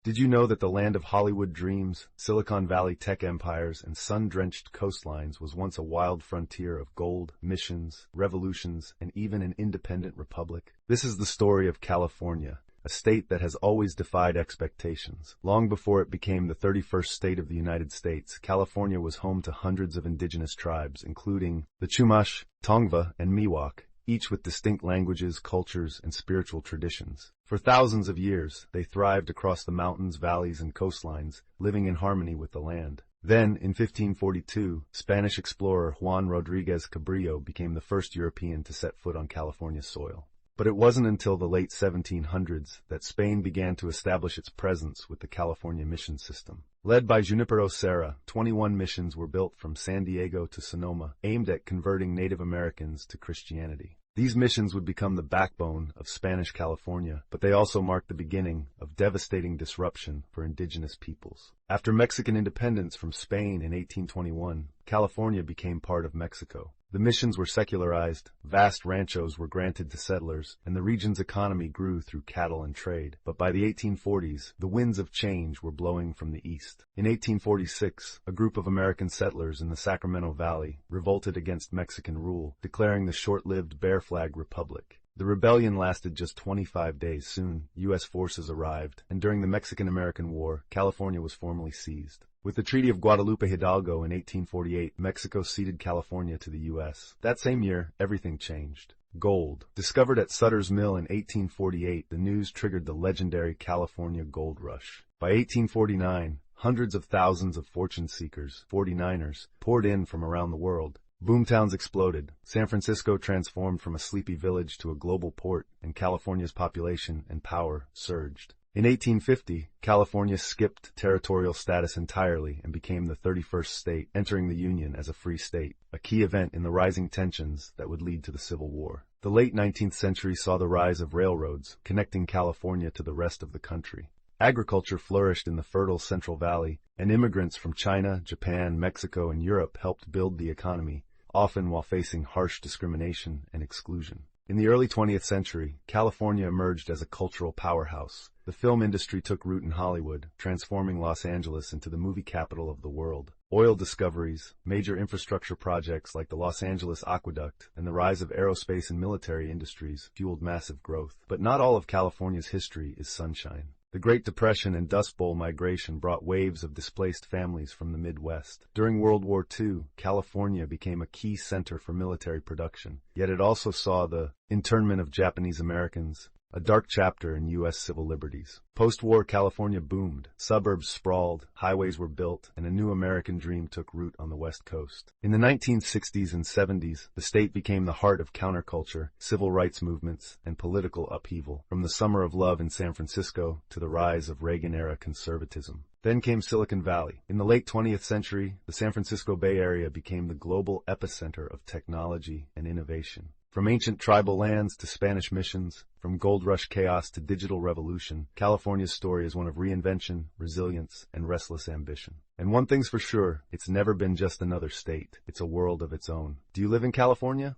Did you know that the land of Hollywood dreams, Silicon Valley tech empires, and sun-drenched coastlines was once a wild frontier of gold, missions, revolutions, and even an independent republic? This is the story of California, a state that has always defied expectations. Long before it became the 31st state of the United States, California was home to hundreds of indigenous tribes, including the Chumash, Tongva, and Miwok, each with distinct languages, cultures, and spiritual traditions. For thousands of years, they thrived across the mountains, valleys, and coastlines, living in harmony with the land. Then, in 1542, Spanish explorer Juan Rodriguez Cabrillo became the first European to set foot on California soil. But it wasn't until the late 1700s that Spain began to establish its presence with the California mission system. Led by Junipero Serra, 21 missions were built from San Diego to Sonoma, aimed at converting Native Americans to Christianity. These missions would become the backbone of Spanish California, but they also marked the beginning of devastating disruption for indigenous peoples. After Mexican independence from Spain in 1821, California became part of Mexico. The missions were secularized, vast ranchos were granted to settlers, and the region's economy grew through cattle and trade. But by the 1840s, the winds of change were blowing from the east. In 1846, a group of American settlers in the Sacramento Valley revolted against Mexican rule, declaring the short-lived Bear Flag Republic. The rebellion lasted just 25 days. Soon, U.S. forces arrived, and during the Mexican-American War, California was formally seized. With the Treaty of Guadalupe Hidalgo in 1848, Mexico ceded California to the U.S. That same year, everything changed. Gold. Discovered at Sutter's Mill in 1848, the news triggered the legendary California Gold Rush. By 1849, hundreds of thousands of fortune seekers, 49ers, poured in from around the world. Boomtowns exploded. San Francisco transformed from a sleepy village to a global port, and California's population and power surged. In 1850, California skipped territorial status entirely and became the 31st state, entering the Union as a free state, a key event in the rising tensions that would lead to the Civil War. The late 19th century saw the rise of railroads, connecting California to the rest of the country. Agriculture flourished in the fertile Central Valley, and immigrants from China, Japan, Mexico, and Europe helped build the economy, often while facing harsh discrimination and exclusion. In the early 20th century, California emerged as a cultural powerhouse. The film industry took root in Hollywood, transforming Los Angeles into the movie capital of the world. Oil discoveries, major infrastructure projects like the Los Angeles Aqueduct, and the rise of aerospace and military industries fueled massive growth. But not all of California's history is sunshine. The Great Depression and Dust Bowl migration brought waves of displaced families from the Midwest. During World War II, California became a key center for military production, yet it also saw the internment of Japanese Americans, a dark chapter in U.S. civil liberties. Post-war California boomed, suburbs sprawled, highways were built, and a new American dream took root on the West Coast. In the 1960s and 70s, the state became the heart of counterculture, civil rights movements, and political upheaval, from the Summer of Love in San Francisco to the rise of Reagan-era conservatism. Then came Silicon Valley. In the late 20th century, the San Francisco Bay Area became the global epicenter of technology and innovation. From ancient tribal lands to Spanish missions, from gold rush chaos to digital revolution, California's story is one of reinvention, resilience, and restless ambition. And one thing's for sure, it's never been just another state. It's a world of its own. Do you live in California?